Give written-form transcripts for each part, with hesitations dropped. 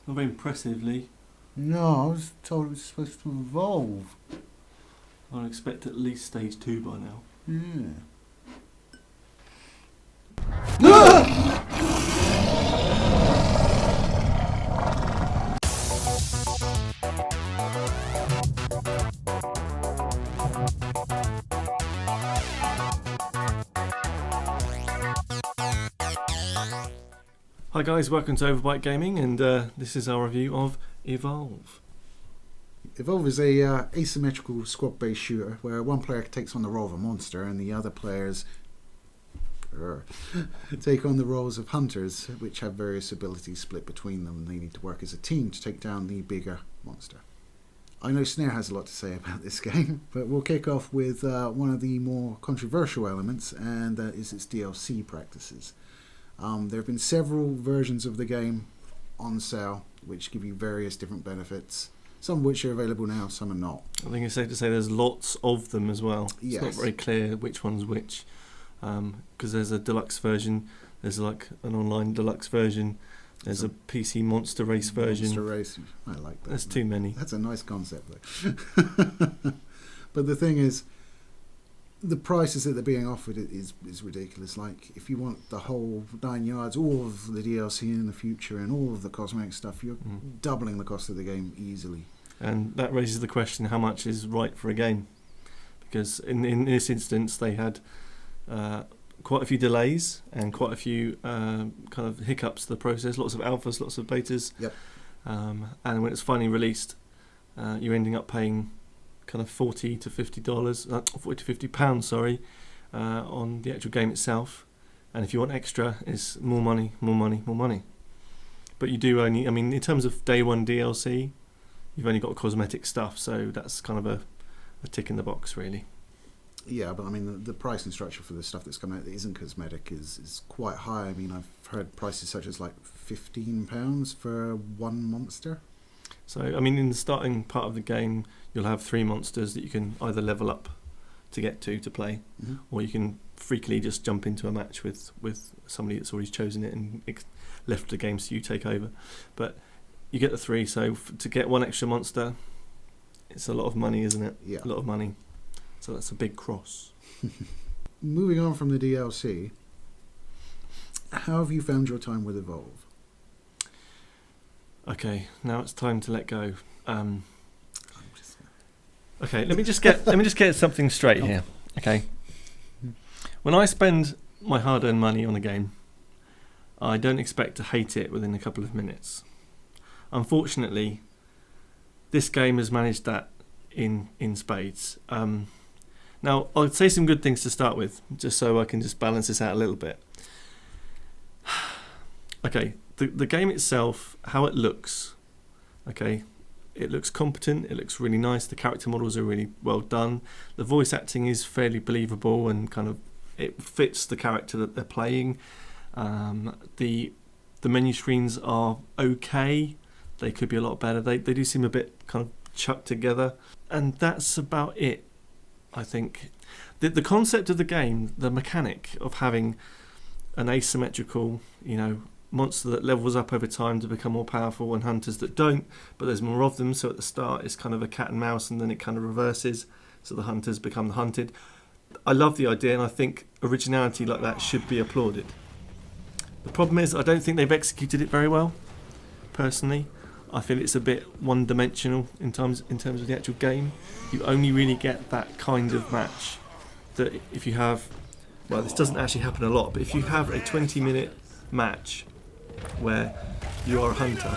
Not very impressively. No, I was told it was supposed to evolve. I'd expect at least stage 2 by now. Yeah. Hi guys, welcome to Overbite Gaming, and this is our review of Evolve. Evolve is a asymmetrical squad-based shooter where one player takes on the role of a monster and the other players take on the roles of hunters, which have various abilities split between them, and they need to work as a team to take down the bigger monster. I know Snare has a lot to say about this game, but we'll kick off with one of the more controversial elements, and that is its DLC practices. There have been several versions of the game on sale which give you various different benefits, some of which are available now, some are not. I think it's safe to say there's lots of them as well. Yes. It's not very clear which one's which, because there's a deluxe version, there's like an online deluxe version, there's a PC Monster Race version. Monster Race, I like that. There's too many. That's a nice concept though. But the thing is, the prices that they're being offered is ridiculous. Like, if you want the whole 9 yards, all of the DLC in the future and all of the cosmetic stuff, you're doubling the cost of the game easily. And that raises the question, how much is right for a game? Because in this instance, they had quite a few delays and quite a few kind of hiccups to the process, lots of alphas, lots of betas. Yep. And when it's finally released, you're ending up paying kind of $40 to £50, on the actual game itself. And if you want extra, it's more money. But you do only, I mean, in terms of day one DLC, you've only got cosmetic stuff, so that's kind of a tick in the box, really. Yeah, but I mean, the pricing structure for the stuff that's come out that isn't cosmetic is quite high. I mean, I've heard prices such as like £15 for one monster. So, I mean, in the starting part of the game, you'll have 3 monsters that you can either level up to get to play, or you can freakily just jump into a match with somebody that's already chosen it and left the game so you take over. But you get the 3, so to get one extra monster, it's a lot of money, isn't it? Yeah. A lot of money. So that's a big cross. Moving on from the DLC, how have you found your time with Evolve? Okay, now it's time to let go. Okay, let me just get something straight here. Okay, when I spend my hard-earned money on a game, I don't expect to hate it within a couple of minutes. Unfortunately, this game has managed that in spades. Now, I'll say some good things to start with, just so I can just balance this out a little bit. Okay, the game itself, how it looks, okay, it looks competent, it looks really nice, the character models are really well done, the voice acting is fairly believable and kind of, it fits the character that they're playing. The menu screens are okay, they could be a lot better, they do seem a bit kind of chucked together, and that's about it. I think the concept of the game, the mechanic of having an asymmetrical, monster that levels up over time to become more powerful, and hunters that don't, but there's more of them, so at the start it's kind of a cat and mouse, and then it kind of reverses, so the hunters become the hunted. I love the idea, and I think originality like that should be applauded. The problem is I don't think they've executed it very well, personally. I feel it's a bit one-dimensional in terms of the actual game. You only really get that kind of match that if you have, well, this doesn't actually happen a lot, but if you have a 20-minute match where you are a hunter,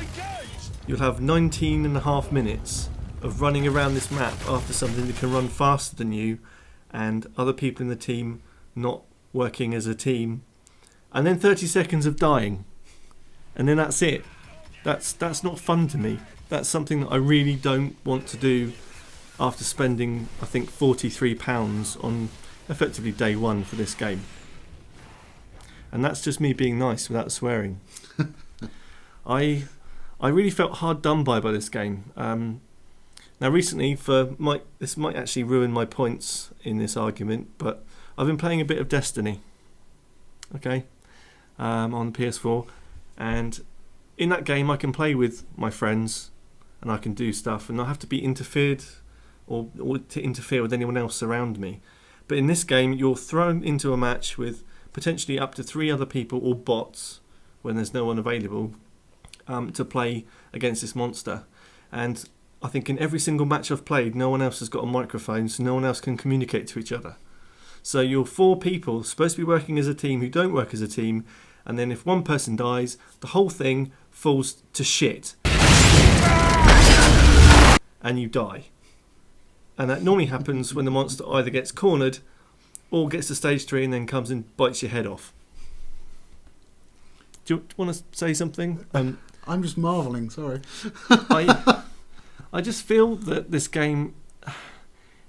you'll have 19 and a half minutes of running around this map after something that can run faster than you and other people in the team not working as a team, and then 30 seconds of dying, and then that's it. That's not fun to me. That's something that I really don't want to do after spending, I think, £43 on effectively day one for this game. And that's just me being nice without swearing. I really felt hard done by this game. Now recently, this might actually ruin my points in this argument, but I've been playing a bit of Destiny, okay, on the PS4, and in that game I can play with my friends and I can do stuff and not have to be interfered or to interfere with anyone else around me. But in this game, you're thrown into a match with potentially up to 3 other people or bots when there's no one available to play against this monster. And I think in every single match I've played, no one else has got a microphone, so no one else can communicate to each other. So you're 4 people supposed to be working as a team who don't work as a team, and then if one person dies, the whole thing falls to shit. And you die. And that normally happens when the monster either gets cornered or gets to stage 3 and then comes and bites your head off. Do you want to say something? I'm just marvelling, sorry. I just feel that this game,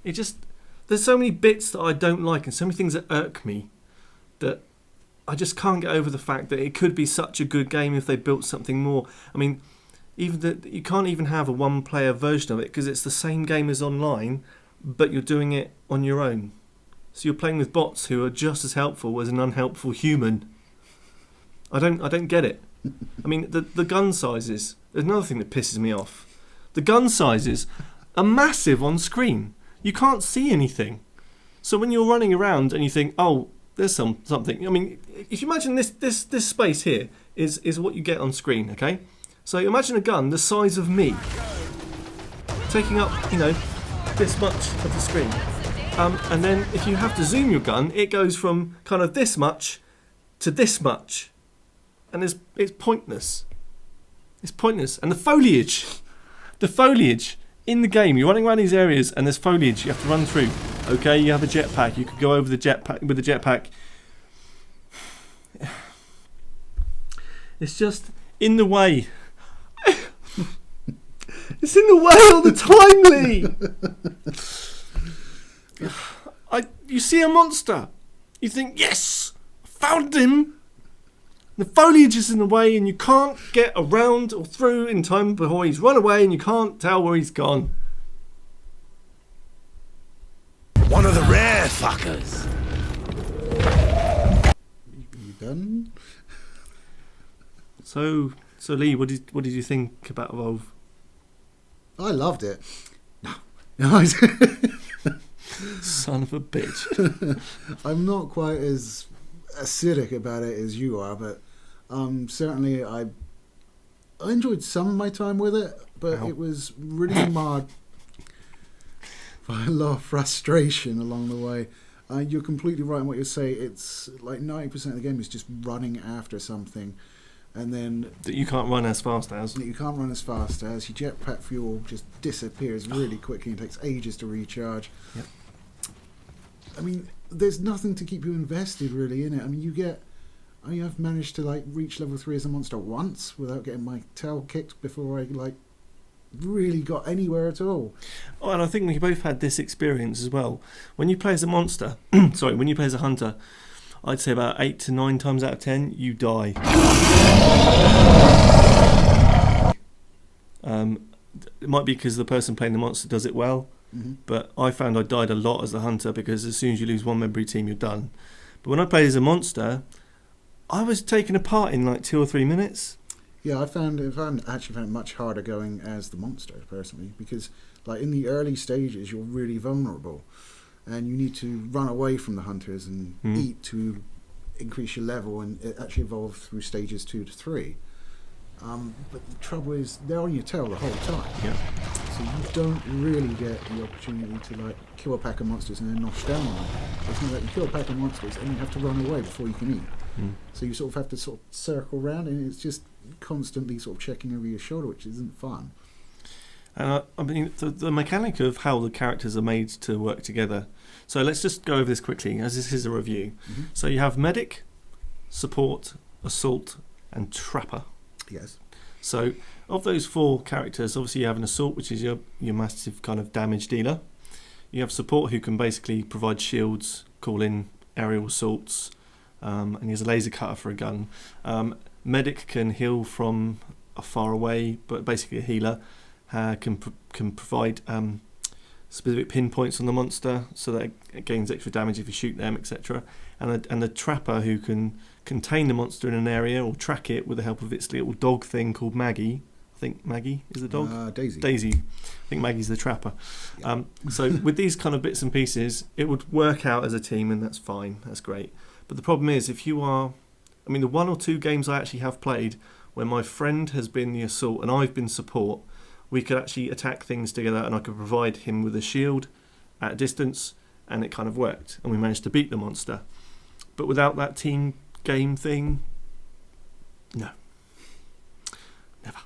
there's so many bits that I don't like and so many things that irk me that I just can't get over the fact that it could be such a good game if they built something more. I mean, you can't even have a one-player version of it because it's the same game as online, but you're doing it on your own. So you're playing with bots who are just as helpful as an unhelpful human. I don't get it. I mean, the gun sizes. There's another thing that pisses me off. The gun sizes are massive on screen. You can't see anything. So when you're running around and you think, oh, there's something. I mean, if you imagine this space here is what you get on screen, okay? So imagine a gun the size of me, taking up, this much of the screen. And then if you have to zoom your gun, it goes from kind of this much to this much. And it's pointless. It's pointless. And the foliage in the game, you're running around these areas and there's foliage you have to run through. Okay, you have a jetpack. You could go over the jetpack with the jetpack. It's just in the way. It's in the way all the time, Lee. You see a monster. You think, yes, I found him. The foliage is in the way and you can't get around or through in time before he's run away and you can't tell where he's gone. One of the rare fuckers. You done? So Lee, what did you think about Evolve? I loved it. No. Son of a bitch. I'm not quite as acidic about it as you are, but certainly I enjoyed some of my time with it, but it was really marred by a lot of frustration along the way. You're completely right in what you say. It's like 90% of the game is just running after something, and then that you can't run as fast as. Your jetpack fuel just disappears really quickly and takes ages to recharge. Yep. I mean, there's nothing to keep you invested really in it. I mean, I've managed to reach level 3 as a monster once without getting my tail kicked before I really got anywhere at all. Oh, and I think we both had this experience as well. When you play as a monster, when you play as a hunter, I'd say about 8 to 9 times out of 10 you die. It might be because the person playing the monster does it well. Mm-hmm. But I found I died a lot as the hunter because as soon as you lose one member of your team, you're done. But when I played as a monster, I was taken apart in 2 or 3 minutes. Yeah, I found it much harder going as the monster personally because in the early stages you're really vulnerable and you need to run away from the hunters and eat to increase your level, and it actually evolved through stages 2 to 3. But the trouble is they're on your tail the whole time. Yeah. So you don't really get the opportunity to kill a pack of monsters and then nosh down on them. It's not like you kill a pack of monsters and you have to run away before you can eat. So you sort of have to sort of circle around, and it's just constantly sort of checking over your shoulder, which isn't fun. And I mean, the mechanic of how the characters are made to work together. So let's just go over this quickly, as this is a review. Mm-hmm. So you have medic, support, assault, and trapper. Yes. So of those 4 characters, obviously you have an assault, which is your massive kind of damage dealer. You have support, who can basically provide shields, call in aerial assaults, and he has a laser cutter for a gun. Medic can heal from far away, but basically a healer can provide specific pinpoints on the monster so that it gains extra damage if you shoot them, etc. And the trapper who can contain the monster in an area or track it with the help of its little dog thing called Maggie. I think Maggie is the dog. Daisy. I think Maggie's the trapper. Yeah. So with these kind of bits and pieces, it would work out as a team, and that's fine. That's great. But the problem is, if you are, I mean, the 1 or 2 games I actually have played where my friend has been the assault and I've been support, we could actually attack things together, and I could provide him with a shield at a distance, and it kind of worked, and we managed to beat the monster. But without that team game thing, no, never.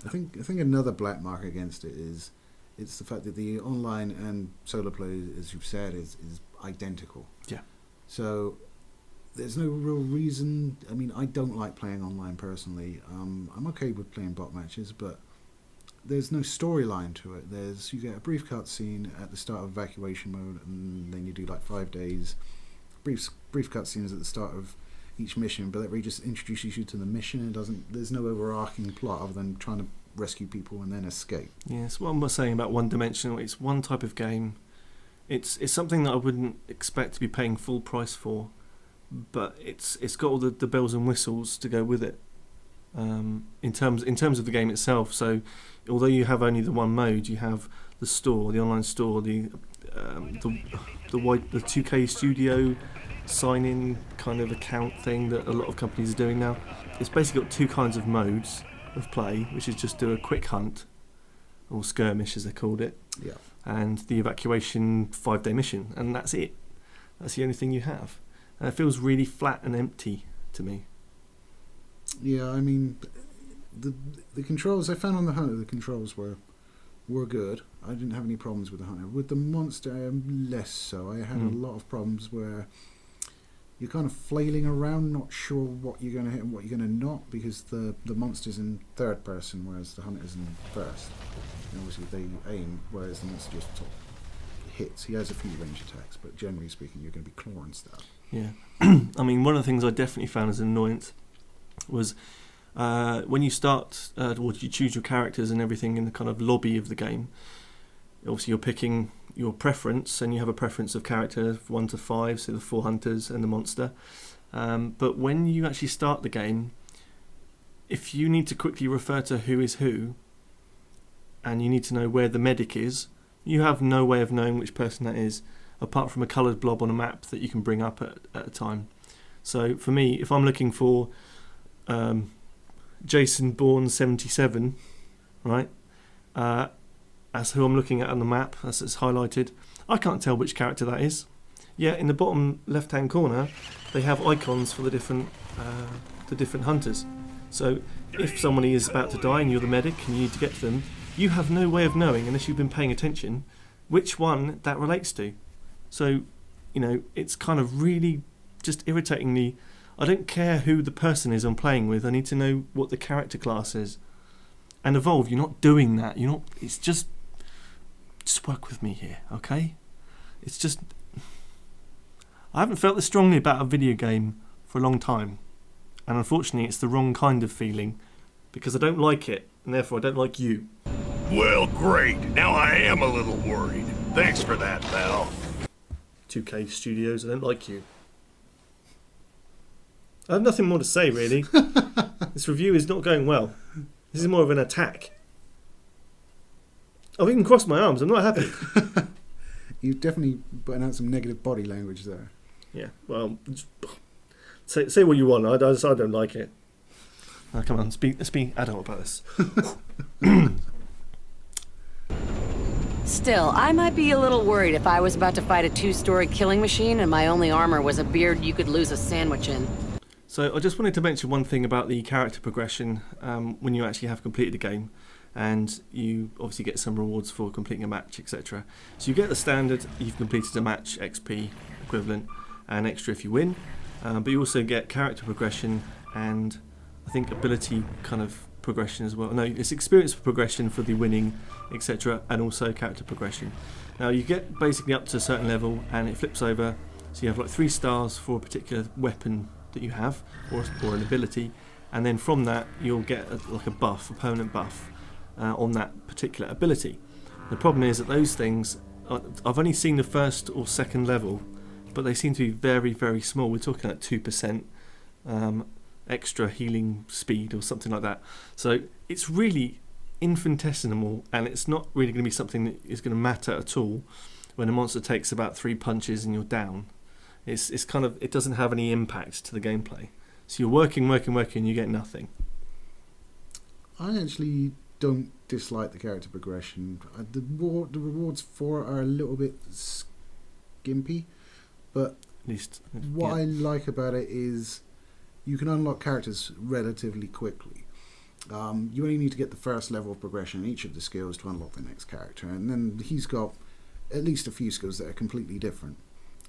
I think another black mark against it is it's the fact that the online and solo play, as you've said, is identical. Yeah. So there's no real reason. I mean, I don't like playing online personally. I'm okay with playing bot matches, but there's no storyline to it. You get a brief cutscene at the start of evacuation mode, and then you do like 5 days. Brief cutscenes at the start of each mission, but that really just introduces you to the mission. There's no overarching plot other than trying to rescue people and then escape. Yes, what I'm saying about one-dimensional, it's one type of game. It's something that I wouldn't expect to be paying full price for, but it's got all the bells and whistles to go with it. In terms of the game itself, so although you have only the one mode, you have the store, the online store, the 2K Studio sign-in kind of account thing that a lot of companies are doing now. It's basically got 2 kinds of modes of play, which is just do a quick hunt, or skirmish as they called it, Yeah. and the evacuation 5-day mission, and that's it. That's the only thing you have, and it feels really flat and empty to me. Yeah, I mean, the controls I found on the Hunter, the controls were good. I didn't have any problems with the Hunter. With the monster, less so. I had a lot of problems where you're kind of flailing around, not sure what you're going to hit and what you're going to not, because the monster's in third person, whereas the Hunter's in first. And obviously they aim, whereas the monster just sort of hits. He has a few range attacks, but generally speaking, you're going to be clawing stuff. Yeah. I mean, one of the things I definitely found as an annoyance was when you start, or you choose your characters and everything in the kind of lobby of the game. Obviously, you're picking your preference, and you have a preference of character 1 to 5, so the 4 hunters and the monster. But when you actually start the game, if you need to quickly refer to who is who, and you need to know where the medic is, you have no way of knowing which person that is, apart from a coloured blob on a map that you can bring up at a time. So for me, if I'm looking for Jason Bourne 77, right? That's who I'm looking at on the map. That's highlighted. I can't tell which character that is. Yeah, in the bottom left-hand corner, they have icons for the different hunters. So if somebody is about to die and you're the medic and you need to get to them, you have no way of knowing, unless you've been paying attention, which one that relates to. So, it's kind of really just irritating me. I don't care who the person is I'm playing with. I need to know what the character class is. And Evolve, you're not doing that. It's just work with me here, okay? It's just, I haven't felt this strongly about a video game for a long time. And unfortunately, it's the wrong kind of feeling, because I don't like it, and therefore I don't like you. Well, great. Now I am a little worried. Thanks for that, pal. 2K Studios, I don't like you. I have nothing more to say, really. This review is not going well. This is more of an attack. I've even crossed my arms. I'm not happy. You've definitely putting out some negative body language there. Yeah, well, say what you want. I don't like it. Oh, come on, let's be adult about this. Still, I might be a little worried if I was about to fight a 2-story killing machine and my only armor was a beard you could lose a sandwich in. So I just wanted to mention one thing about the character progression when you actually have completed a game, and you obviously get some rewards for completing a match, etc. So you get the standard, you've completed a match, XP equivalent, and extra if you win, but you also get character progression and I think ability kind of progression as well. No, it's experience progression for the winning, etc., and also character progression. Now you get basically up to a certain level and it flips over, so you have like 3 stars for a particular weapon that you have, or an ability, and then from that you'll get a buff, a permanent buff on that particular ability. The problem is that those things, I've only seen the first or second level, but they seem to be very, very small. We're talking like 2% extra healing speed or something like that. So it's really infinitesimal, and it's not really going to be something that is going to matter at all when a monster takes about 3 punches and you're down. It's kind of, it doesn't have any impact to the gameplay. So you're working, and you get nothing. I actually don't dislike the character progression. The rewards for it are a little bit skimpy, but At least, what I like about it is you can unlock characters relatively quickly. You only need to get the first level of progression in each of the skills to unlock the next character, and then he's got at least a few skills that are completely different.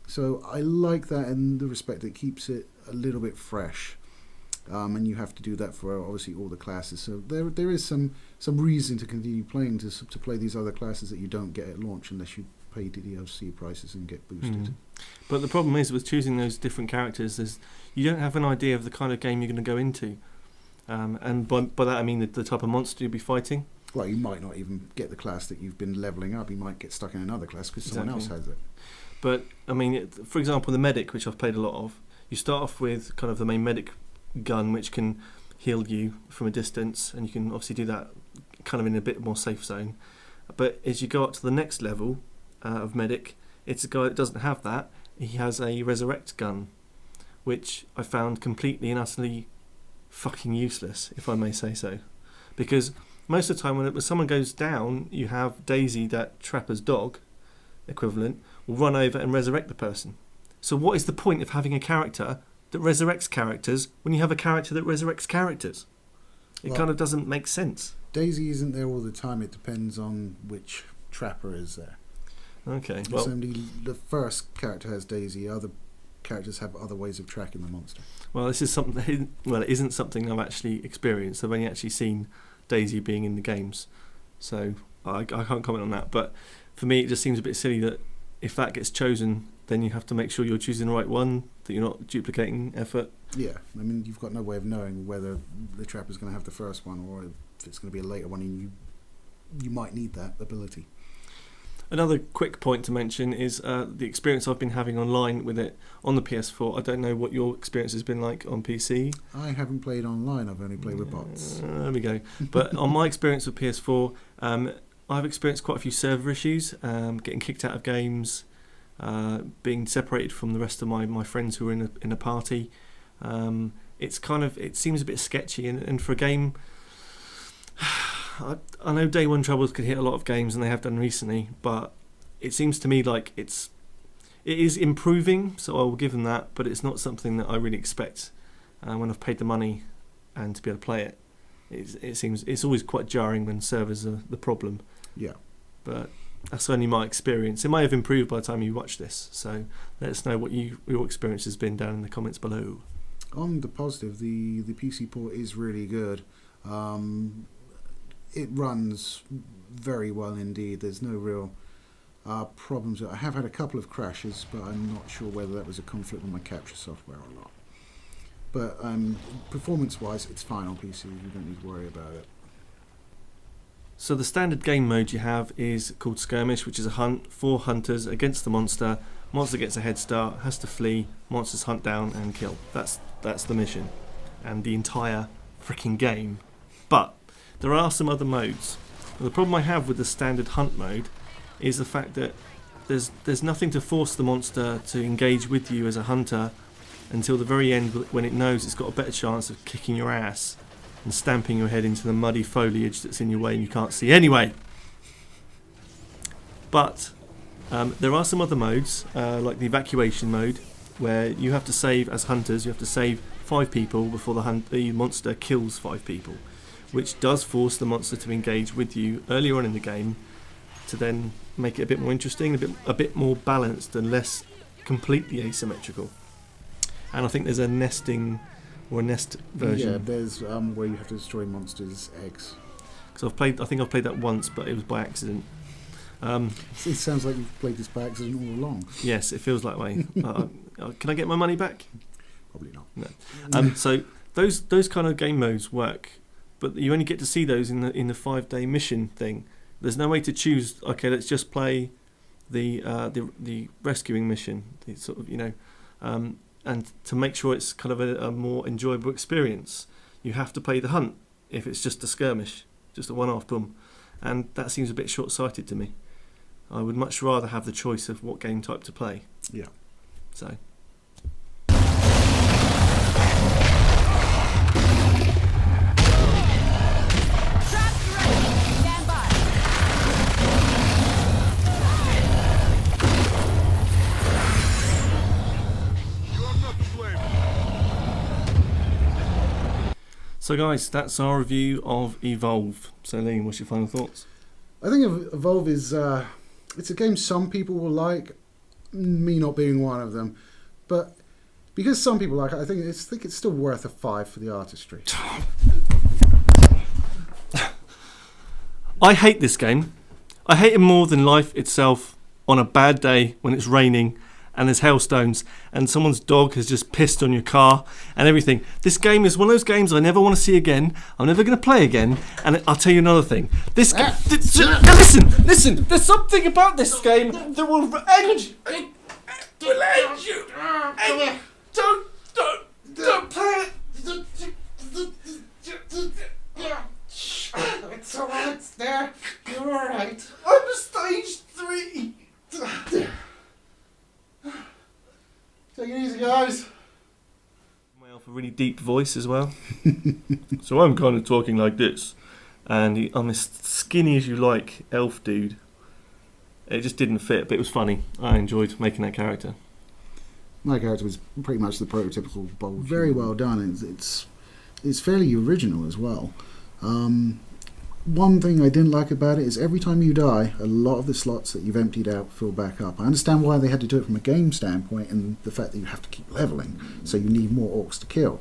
So I like that in the respect that it keeps it a little bit fresh. And you have to do that for obviously all the classes. So there is some reason to continue playing to play these other classes that you don't get at launch unless you pay the DLC prices and get boosted. But the problem is with choosing those different characters is you don't have an idea of the kind of game you're going to go into. And by that I mean the type of monster you'll be fighting. Well, you might not even get the class that you've been levelling up. You might get stuck in another class because someone else has it. But, I mean, for example, the medic, which I've played a lot of, you start off with kind of the main medic gun, which can heal you from a distance, and you can obviously do that kind of in a bit more safe zone. But as you go up to the next level of medic, it's a guy that doesn't have that. He has a resurrect gun, which I found completely and utterly fucking useless, if I may say so. Because most of the time when someone goes down, you have Daisy, that trapper's dog equivalent, will run over and resurrect the person. So what is the point of having a character that resurrects characters when you have a character that resurrects characters? It kind of doesn't make sense. Daisy isn't there all the time. It depends on which trapper is there. Okay. Well, only the first character has Daisy. Other characters have other ways of tracking the monster. Well, this is something. Well, it isn't something I've actually experienced. I've only actually seen Daisy being in the games, so I can't comment on that. But for me, it just seems a bit silly that if that gets chosen, then you have to make sure you're choosing the right one, that you're not duplicating effort. Yeah, I mean, you've got no way of knowing whether the trapper's going to have the first one or if it's going to be a later one, and you might need that ability. Another quick point to mention is the experience I've been having online with it on the PS4. I don't know what your experience has been like on PC. I haven't played online, I've only played with bots. There we go. But on my experience with PS4, I've experienced quite a few server issues, getting kicked out of games, being separated from the rest of my friends who were in a party. It seems a bit sketchy, and for a game, I know day one troubles can hit a lot of games, and they have done recently, but it seems to me like it is improving, so I will give them that, but it's not something that I really expect when I've paid the money and to be able to play it. It seems it's always quite jarring when servers are the problem. Yeah. But that's only my experience. It may have improved by the time you watch this, so let us know what your experience has been down in the comments below. On the positive, the PC port is really good. It runs very well indeed. There's no real problems. I have had a couple of crashes, but I'm not sure whether that was a conflict with my capture software or not. But performance-wise, it's fine on PC. You don't need to worry about it. So the standard game mode you have is called Skirmish, which is a hunt for hunters against the monster. Monster gets a head start, has to flee, monsters hunt down and kill. That's the mission and the entire freaking game. But there are some other modes. And the problem I have with the standard hunt mode is the fact that there's nothing to force the monster to engage with you as a hunter until the very end, when it knows it's got a better chance of kicking your ass and stamping your head into the muddy foliage that's in your way and you can't see anyway. But there are some other modes, like the evacuation mode, where you have to save, as hunters, you have to save 5 people before the monster kills 5 people, which does force the monster to engage with you earlier on in the game to then make it a bit more interesting, a bit more balanced and less completely asymmetrical. And I think there's a nesting or a nest version. Yeah, there's where you have to destroy monsters' eggs. Because I think I've played that once, but it was by accident. It sounds like you've played this by accident all along. Yes, it feels that way. Can I get my money back? Probably not. No. So those kind of game modes work, but you only get to see those in the 5-day mission thing. There's no way to choose. Okay, let's just play the rescuing mission. The sort of and to make sure it's kind of a more enjoyable experience, you have to play the hunt. If it's just a skirmish, just a one-off, boom, and that seems a bit short-sighted to me. I would much rather have the choice of what game type to play. Yeah. So. So guys, that's our review of Evolve. So Liam, what's your final thoughts? I think Evolve is it's a game some people will like, me not being one of them, but because some people like it, I think it's still worth a 5 for the artistry. I hate this game. I hate it more than life itself on a bad day when it's raining and there's hailstones and someone's dog has just pissed on your car and everything. This game is one of those games I never want to see again. I'm never going to play again. And I'll tell you another thing. Listen. There's something about this game that will end. Will end you. Don't play it. It's alright, Snare. You're alright. I'm stage 3. Take it easy, guys. Have a really deep voice as well. So I'm kind of talking like this, and I'm as skinny as you like elf dude. It just didn't fit, but it was funny. I enjoyed making that character. My character was pretty much the prototypical bold. Very well done. It's fairly original as well. One thing I didn't like about it is every time you die, a lot of the slots that you've emptied out fill back up. I understand why they had to do it from a game standpoint and the fact that you have to keep leveling, so you need more orcs to kill.